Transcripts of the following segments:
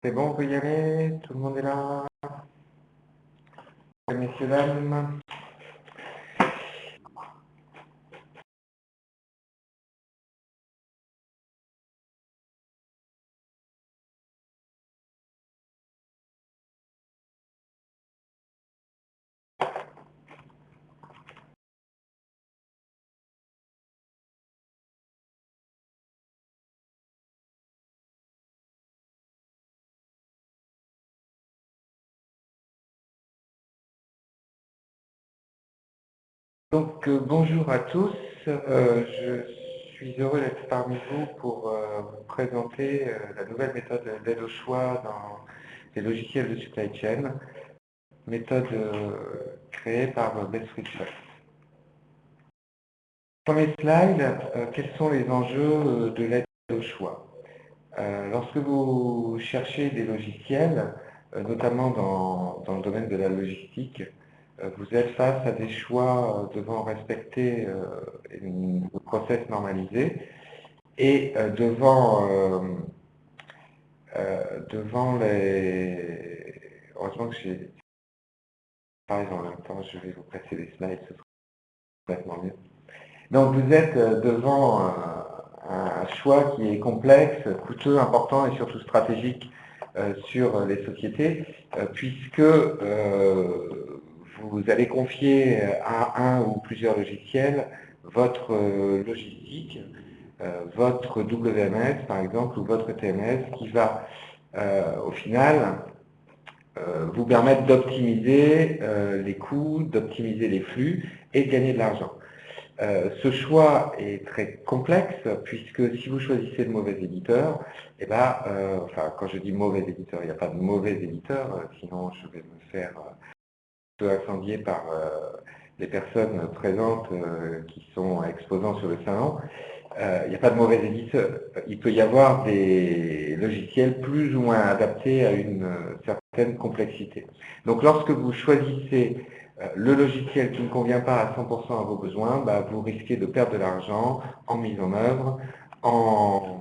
C'est bon, on peut y aller? Tout le monde est là? Messieurs, dames. Bonjour à tous. Je suis heureux d'être parmi vous pour vous présenter la nouvelle méthode d'aide au choix dans les logiciels de supply chain, méthode créée par Best Research. Premier slide, quels sont les enjeux de l'aide au choix? Lorsque vous cherchez des logiciels, notamment dans le domaine de la logistique, vous êtes face à des choix devant respecter une process normalisé et devant les... Heureusement que j'ai... Pareil, en même temps, je vais vous passer les slides, ce sera complètement mieux. Donc vous êtes devant un choix qui est complexe, coûteux, important et surtout stratégique sur les sociétés, puisque vous allez confier à un ou plusieurs logiciels votre logistique, votre WMS par exemple, ou votre TMS, qui va au final vous permettre d'optimiser les coûts, d'optimiser les flux et de gagner de l'argent. Ce choix est très complexe puisque si vous choisissez le mauvais éditeur, eh ben, quand je dis mauvais éditeur, il n'y a pas de mauvais éditeur, sinon je vais me faire incendier par les personnes présentes qui sont exposants sur le salon. Il n'y a pas de mauvais éditeur. Il peut y avoir des logiciels plus ou moins adaptés à une certaine complexité. Donc lorsque vous choisissez le logiciel qui ne convient pas à 100% à vos besoins, bah, vous risquez de perdre de l'argent en mise en œuvre, en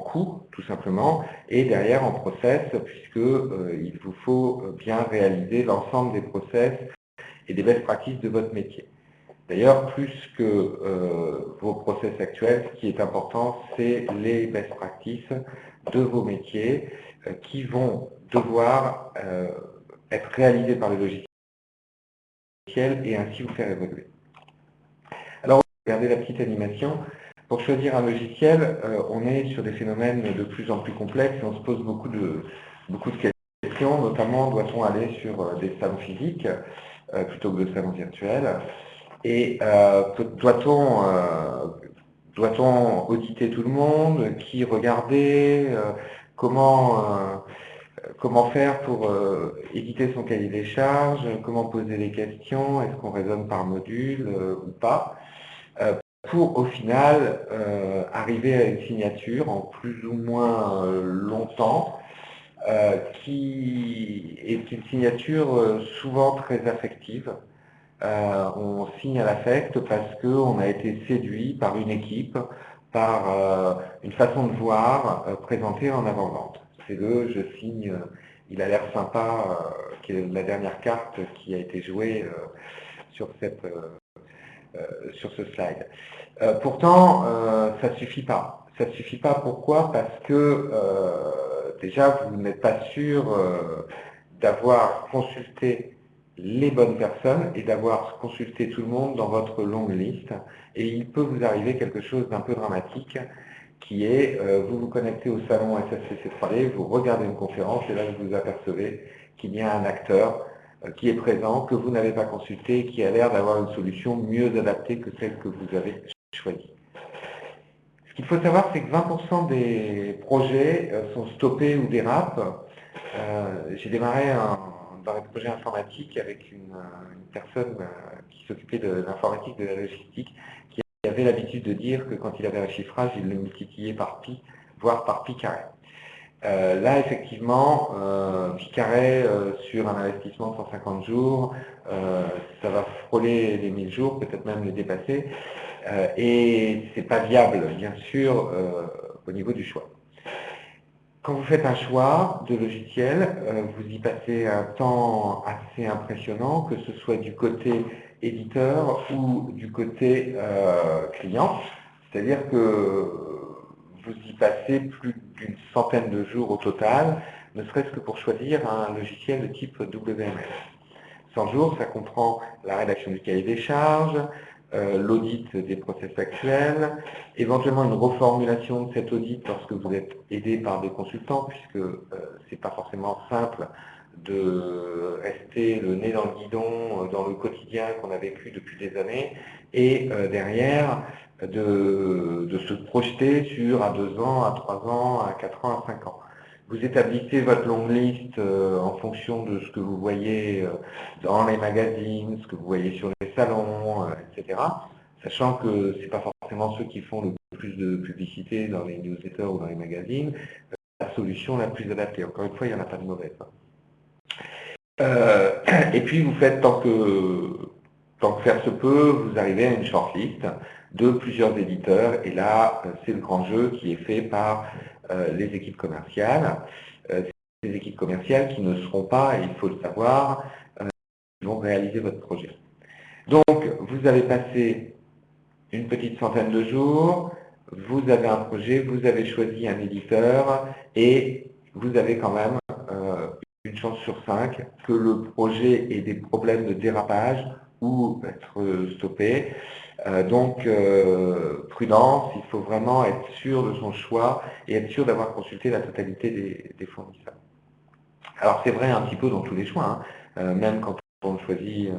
coût, tout simplement, et derrière en process, puisque il vous faut bien réaliser l'ensemble des process et des best practices de votre métier. D'ailleurs, plus que vos process actuels, ce qui est important, c'est les best practices de vos métiers qui vont devoir être réalisés par le logiciel et ainsi vous faire évoluer. Alors, regardez la petite animation. Pour choisir un logiciel, on est sur des phénomènes de plus en plus complexes et on se pose beaucoup de questions, notamment doit-on aller sur des salons physiques plutôt que de salons virtuels, et doit-on auditer tout le monde, qui regarder, comment faire pour éditer son cahier des charges, comment poser les questions, est-ce qu'on raisonne par module ou pas, pour au final arriver à une signature en plus ou moins longtemps, qui est une signature souvent très affective. On signe à l'affect parce qu'on a été séduit par une équipe, par une façon de voir présentée en avant-vente. C'est le « je signe, il a l'air sympa », qui est la dernière carte qui a été jouée sur ce slide. Pourtant, ça ne suffit pas. Ça ne suffit pas, pourquoi? Parce que déjà, vous n'êtes pas sûr d'avoir consulté les bonnes personnes et d'avoir consulté tout le monde dans votre longue liste. Et il peut vous arriver quelque chose d'un peu dramatique, qui est, vous vous connectez au salon SFCC 3D, vous regardez une conférence et là vous vous apercevez qu'il y a un acteur qui est présent, que vous n'avez pas consulté et qui a l'air d'avoir une solution mieux adaptée que celle que vous avez choisie. Ce qu'il faut savoir, c'est que 20% des projets sont stoppés ou dérapent. J'ai démarré dans les projets informatiques avec une personne qui s'occupait de l'informatique, de la logistique, qui avait l'habitude de dire que quand il avait un chiffrage, il le multipliait par pi, voire par pi carré. Là, effectivement, pi carré sur un investissement de 150 jours, ça va frôler les 1000 jours, peut-être même les dépasser, et c'est pas viable, bien sûr, au niveau du choix. Quand vous faites un choix de logiciel, vous y passez un temps assez impressionnant, que ce soit du côté éditeur ou du côté client. C'est-à-dire que vous y passez plus d'une centaine de jours au total, ne serait-ce que pour choisir un logiciel de type WMS. 100 jours, ça comprend la rédaction du cahier des charges, l'audit des process actuels, éventuellement une reformulation de cet audit lorsque vous êtes aidé par des consultants, puisque c'est pas forcément simple de rester le nez dans le guidon dans le quotidien qu'on a vécu depuis des années, et derrière de se projeter sur à 2 ans, à 3 ans, à 4 ans, à 5 ans. Vous établissez votre longue liste en fonction de ce que vous voyez dans les magazines, ce que vous voyez sur les salons, etc. Sachant que ce n'est pas forcément ceux qui font le plus de publicité dans les newsletters ou dans les magazines, la solution la plus adaptée. Encore une fois, il n'y en a pas de mauvaise. Et puis vous faites, tant que faire se peut, vous arrivez à une shortlist de plusieurs éditeurs, et là, c'est le grand jeu qui est fait par les équipes commerciales. Ces équipes commerciales qui ne seront pas, et il faut le savoir, qui vont réaliser votre projet. Donc, vous avez passé une petite centaine de jours, vous avez un projet, vous avez choisi un éditeur, et vous avez quand même une chance sur 5 que le projet ait des problèmes de dérapage ou être stoppé. Donc, prudence, il faut vraiment être sûr de son choix et être sûr d'avoir consulté la totalité des fournisseurs. Alors, c'est vrai un petit peu dans tous les choix, hein. Même quand on choisit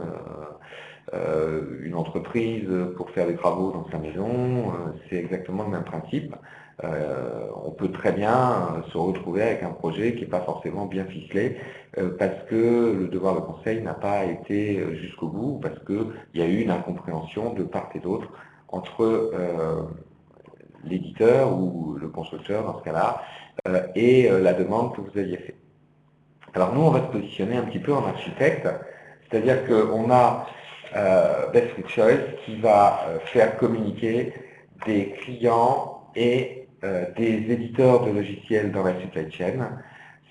une entreprise pour faire des travaux dans sa maison, c'est exactement le même principe. On peut très bien se retrouver avec un projet qui n'est pas forcément bien ficelé parce que le devoir de conseil n'a pas été jusqu'au bout, parce qu'il y a eu une incompréhension de part et d'autre entre l'éditeur ou le constructeur dans ce cas-là et la demande que vous aviez faite. Alors nous, on va se positionner un petit peu en architecte, c'est-à-dire qu'on a Best Free Choice qui va faire communiquer des clients et des éditeurs de logiciels dans la supply chain.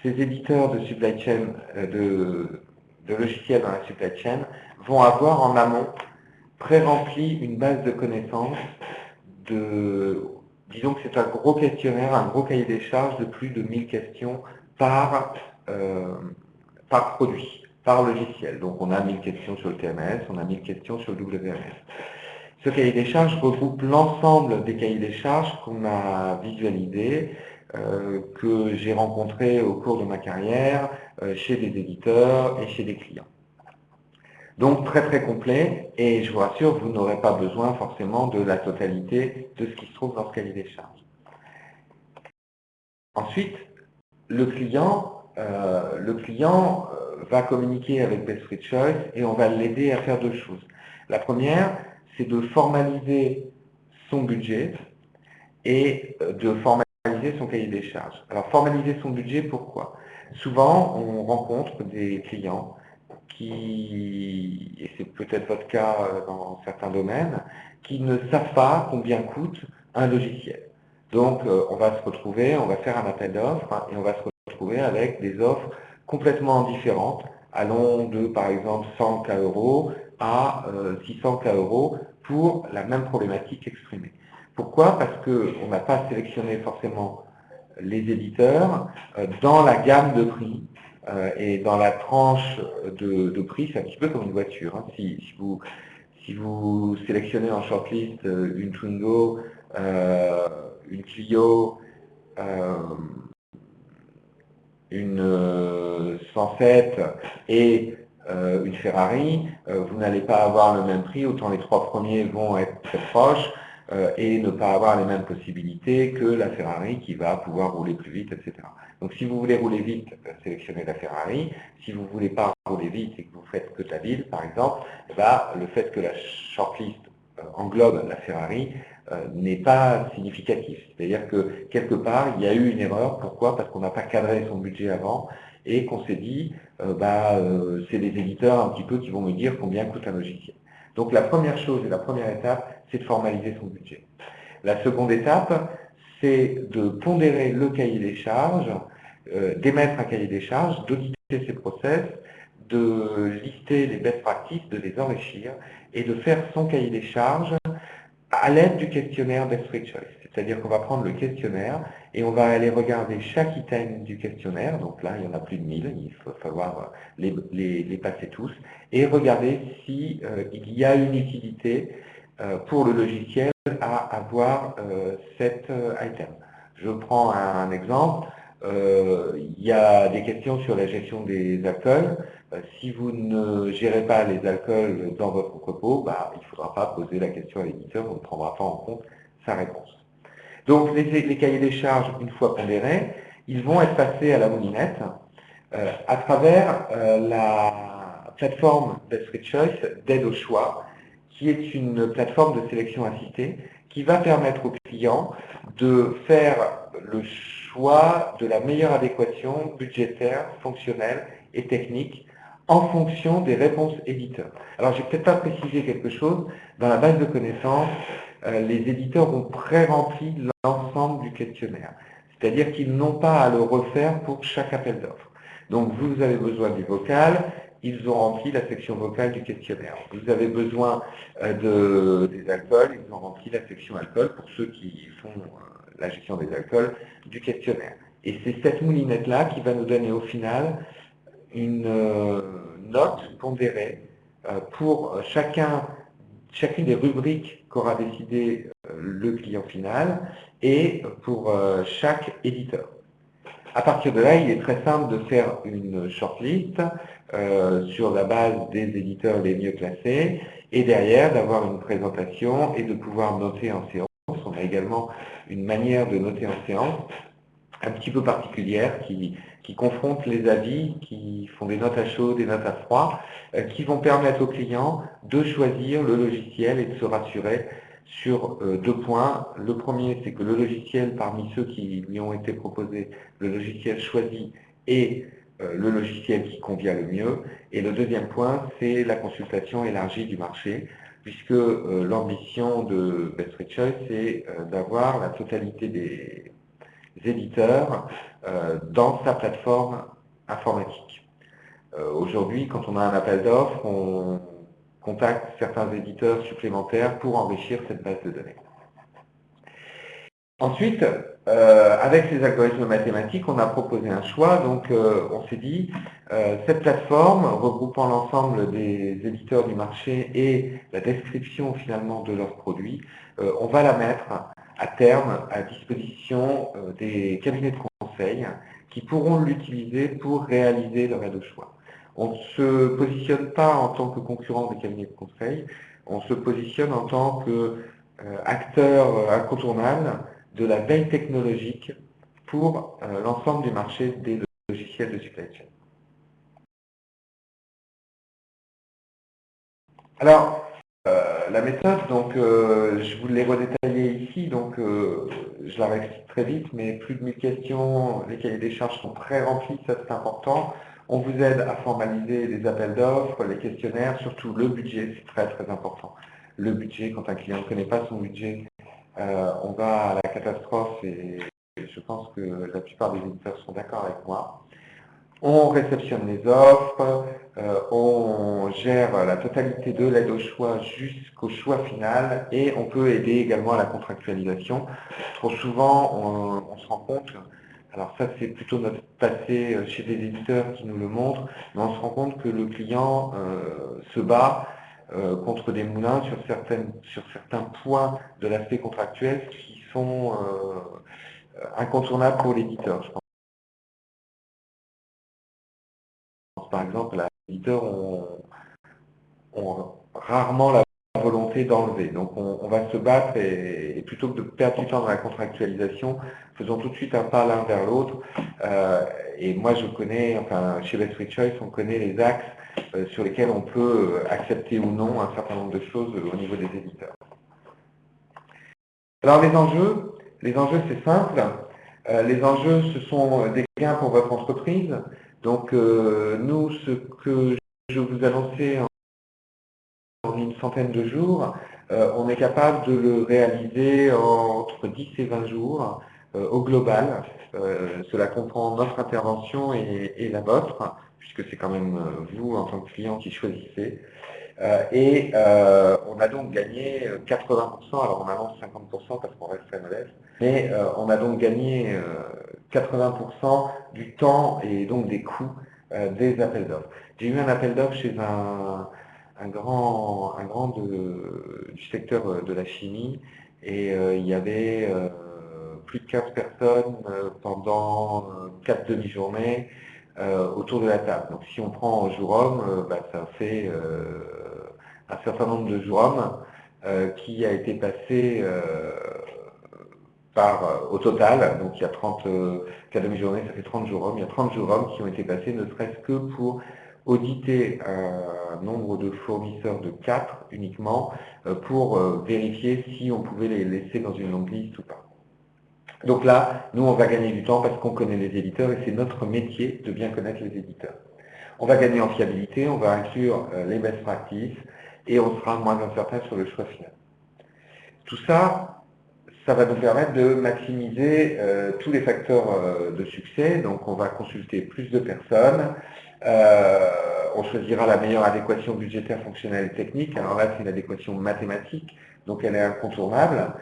Ces éditeurs de supply chain, de logiciels dans la supply chain vont avoir en amont pré-rempli une base de connaissances disons que c'est un gros questionnaire, un gros cahier des charges de plus de 1000 questions par produit, par logiciel. Donc on a 1000 questions sur le TMS, on a 1000 questions sur le WMS. Ce cahier des charges regroupe l'ensemble des cahiers des charges qu'on a visualisés, que j'ai rencontrés au cours de ma carrière chez des éditeurs et chez des clients. Donc très très complet, et je vous rassure, vous n'aurez pas besoin forcément de la totalité de ce qui se trouve dans ce cahier des charges. Ensuite, le client va communiquer avec Best Free Choice et on va l'aider à faire 2 choses. La première, c'est de formaliser son budget et de formaliser son cahier des charges. Alors formaliser son budget, pourquoi? Souvent, on rencontre des clients qui, et c'est peut-être votre cas dans certains domaines, qui ne savent pas combien coûte un logiciel. Donc on va se retrouver, on va faire un appel d'offres et on va se retrouver avec des offres complètement différentes, allant de par exemple 100 K € à 600 K € pour la même problématique exprimée. Pourquoi? Parce qu'on n'a pas sélectionné forcément les éditeurs dans la gamme de prix et dans la tranche de prix. C'est un petit peu comme une voiture, hein. Si vous sélectionnez en shortlist une Twingo, une Clio, une 107 et une Ferrari, vous n'allez pas avoir le même prix, autant les 3 premiers vont être très proches et ne pas avoir les mêmes possibilités que la Ferrari qui va pouvoir rouler plus vite, etc. Donc si vous voulez rouler vite, sélectionnez la Ferrari. Si vous ne voulez pas rouler vite et que vous faites que ta ville, par exemple, le fait que la shortlist englobe la Ferrari n'est pas significatif. C'est-à-dire que quelque part, il y a eu une erreur. Pourquoi? Parce qu'on n'a pas cadré son budget avant et qu'on s'est dit, c'est les éditeurs un petit peu qui vont me dire combien coûte un logiciel. Donc la première chose et la première étape, c'est de formaliser son budget. La seconde étape, c'est de pondérer le cahier des charges, d'émettre un cahier des charges, d'auditer ses process, de lister les best practices, de les enrichir et de faire son cahier des charges à l'aide du questionnaire Best Free Choice. C'est-à-dire qu'on va prendre le questionnaire et on va aller regarder chaque item du questionnaire, donc là il y en a plus de 1000, il va falloir les passer tous, et regarder si il y a une utilité pour le logiciel à avoir cet item. Je prends un exemple. Il y a des questions sur la gestion des alcools. Si vous ne gérez pas les alcools dans votre entrepôt, il ne faudra pas poser la question à l'éditeur, on ne prendra pas en compte sa réponse. Donc les cahiers des charges, une fois pondérés, ils vont être passés à la moulinette à travers la plateforme Best Free Choice d'aide au choix, qui est une plateforme de sélection assistée qui va permettre aux clients de faire le choix de la meilleure adéquation budgétaire, fonctionnelle et technique en fonction des réponses éditeurs. Alors, j'ai peut-être pas précisé quelque chose. Dans la base de connaissances, les éditeurs ont pré-rempli l'ensemble du questionnaire. C'est-à-dire qu'ils n'ont pas à le refaire pour chaque appel d'offres. Donc, vous avez besoin du vocal, ils ont rempli la section vocale du questionnaire. Vous avez besoin des alcools, ils ont rempli la section alcool pour ceux qui font la gestion des alcools du questionnaire. Et c'est cette moulinette-là qui va nous donner au final une note pondérée pour chacune des rubriques qu'aura décidé le client final et pour chaque éditeur. À partir de là, il est très simple de faire une shortlist sur la base des éditeurs les mieux classés et derrière d'avoir une présentation et de pouvoir noter en séance. On a également une manière de noter en séance un petit peu particulière qui confronte les avis, qui font des notes à chaud, des notes à froid, qui vont permettre aux clients de choisir le logiciel et de se rassurer sur deux points. Le premier, c'est que le logiciel, parmi ceux qui lui ont été proposés, le logiciel choisi est le logiciel qui convient le mieux. Et le deuxième point, c'est la consultation élargie du marché, puisque l'ambition de Best Free Choice, c'est d'avoir la totalité des éditeurs dans sa plateforme informatique. Aujourd'hui, quand on a un appel d'offres, on contacte certains éditeurs supplémentaires pour enrichir cette base de données. Ensuite, avec ces algorithmes mathématiques, on a proposé un choix. Donc, on s'est dit, cette plateforme, regroupant l'ensemble des éditeurs du marché et la description finalement de leurs produits, on va la mettre à terme à disposition des cabinets de conseil qui pourront l'utiliser pour réaliser leur aide au choix. On ne se positionne pas en tant que concurrent des cabinets de conseil, on se positionne en tant qu'acteur incontournable de la veille technologique pour l'ensemble du marché des logiciels de supply chain. Alors, la méthode, donc, je vous l'ai redétaillée ici, donc je la réexplique très vite, mais plus de 1000 questions, les cahiers des charges sont très remplis, ça c'est important. On vous aide à formaliser les appels d'offres, les questionnaires, surtout le budget, c'est très très important. Le budget, quand un client ne connaît pas son budget, on va à la catastrophe et je pense que la plupart des éditeurs sont d'accord avec moi. On réceptionne les offres, on gère la totalité de l'aide au choix jusqu'au choix final et on peut aider également à la contractualisation. Trop souvent, on se rend compte, alors ça c'est plutôt notre passé chez des éditeurs qui nous le montrent, mais on se rend compte que le client se bat contre des moulins sur certains points de l'aspect contractuel qui sont incontournables pour l'éditeur. Je pense par exemple à l'éditeur ont rarement la volonté d'enlever. Donc on va se battre et plutôt que de perdre du temps dans la contractualisation, faisons tout de suite un pas l'un vers l'autre. Et moi je connais, enfin chez Best Free Choice, on connaît les axes sur lesquels on peut accepter ou non un certain nombre de choses au niveau des éditeurs. Alors les enjeux c'est simple. Les enjeux ce sont des gains pour votre entreprise. Donc nous, ce que je vous annonçais en une centaine de jours, on est capable de le réaliser entre 10 et 20 jours au global. Cela comprend notre intervention et la vôtre, puisque c'est quand même vous, en tant que client, qui choisissez. On a donc gagné 80%, alors on annonce 50% parce qu'on reste très modeste, mais on a donc gagné 80% du temps et donc des coûts des appels d'offres. J'ai eu un appel d'offres chez un grand du secteur de la chimie et il y avait plus de 15 personnes pendant 4 demi-journées autour de la table. Donc si on prend jour homme, ça fait un certain nombre de jours hommes qui a été passé au total, donc il y a 30 4 demi-journées, ça fait 30 jours hommes, il y a 30 jours hommes qui ont été passés ne serait-ce que pour auditer un nombre de fournisseurs de 4 uniquement pour vérifier si on pouvait les laisser dans une longue liste ou pas. Donc là, nous, on va gagner du temps parce qu'on connaît les éditeurs et c'est notre métier de bien connaître les éditeurs. On va gagner en fiabilité, on va inclure les best practices et on sera moins incertain sur le choix final. Tout ça, ça va nous permettre de maximiser tous les facteurs de succès. Donc on va consulter plus de personnes, on choisira la meilleure adéquation budgétaire, fonctionnelle et technique. Alors là, c'est une adéquation mathématique, donc elle est incontournable.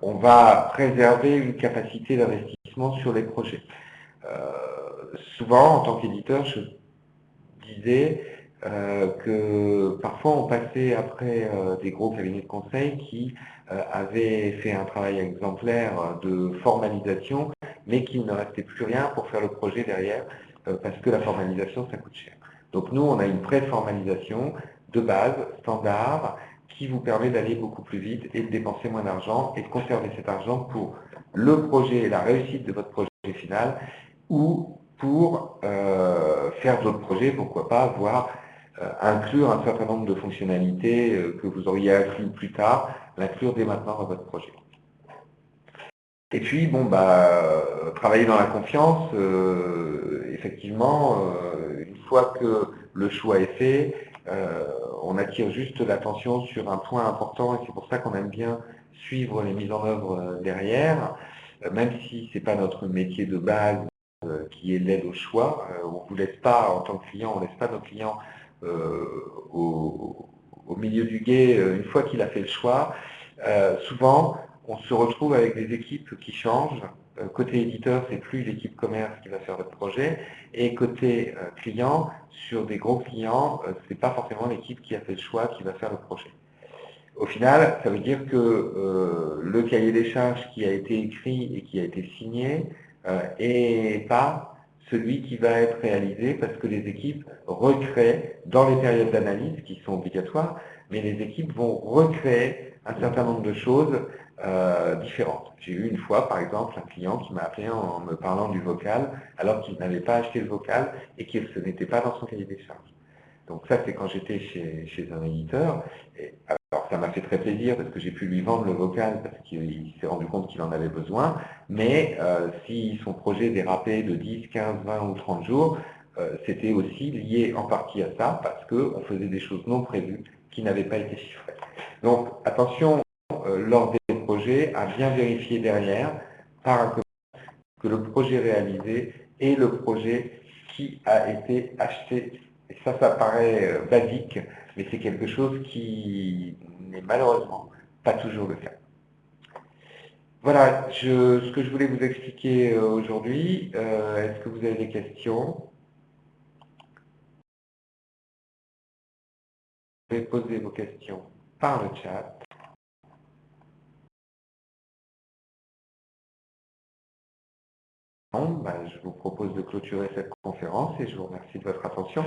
On va préserver une capacité d'investissement sur les projets. Souvent, en tant qu'éditeur, je disais que parfois on passait après des gros cabinets de conseil qui avaient fait un travail exemplaire de formalisation, mais qu'il ne restait plus rien pour faire le projet derrière, parce que la formalisation, ça coûte cher. Donc nous, on a une pré-formalisation de base, standard, qui vous permet d'aller beaucoup plus vite et de dépenser moins d'argent et de conserver cet argent pour le projet et la réussite de votre projet final ou pour faire d'autres projets, pourquoi pas, voire inclure un certain nombre de fonctionnalités que vous auriez inclus plus tard, l'inclure dès maintenant dans votre projet. Et puis, travailler dans la confiance, effectivement, une fois que le choix est fait, on attire juste l'attention sur un point important et c'est pour ça qu'on aime bien suivre les mises en œuvre derrière, même si ce n'est pas notre métier de base qui est l'aide au choix. On ne vous laisse pas, en tant que client, on ne laisse pas nos clients au milieu du gué une fois qu'il a fait le choix. Souvent, on se retrouve avec des équipes qui changent. Côté éditeur, c'est plus l'équipe commerce qui va faire votre projet. Et côté client, sur des gros clients, c'est pas forcément l'équipe qui a fait le choix qui va faire le projet. Au final, ça veut dire que le cahier des charges qui a été écrit et qui a été signé est pas celui qui va être réalisé parce que les équipes recréent, dans les périodes d'analyse qui sont obligatoires, mais les équipes vont recréer un certain nombre de choses différentes. J'ai eu une fois, par exemple, un client qui m'a appelé en me parlant du vocal alors qu'il n'avait pas acheté le vocal et que ce n'était pas dans son cahier des charges. Donc ça, c'est quand j'étais chez un éditeur. Alors ça m'a fait très plaisir parce que j'ai pu lui vendre le vocal parce qu'il s'est rendu compte qu'il en avait besoin. Mais si son projet dérapait de 10, 15, 20 ou 30 jours, c'était aussi lié en partie à ça parce qu'on faisait des choses non prévues qui n'avaient pas été chiffrées. Donc attention, lors des projets, à bien vérifier derrière par un commerce que le projet réalisé est le projet qui a été acheté. Et ça paraît basique, mais c'est quelque chose qui n'est malheureusement pas toujours le cas. Voilà ce que je voulais vous expliquer aujourd'hui. Est-ce que vous avez des questions? Vous pouvez poser vos questions par le chat. Je vous propose de clôturer cette conférence et je vous remercie de votre attention.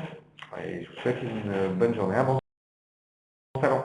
Et je vous souhaite une bonne journée. À bon salon.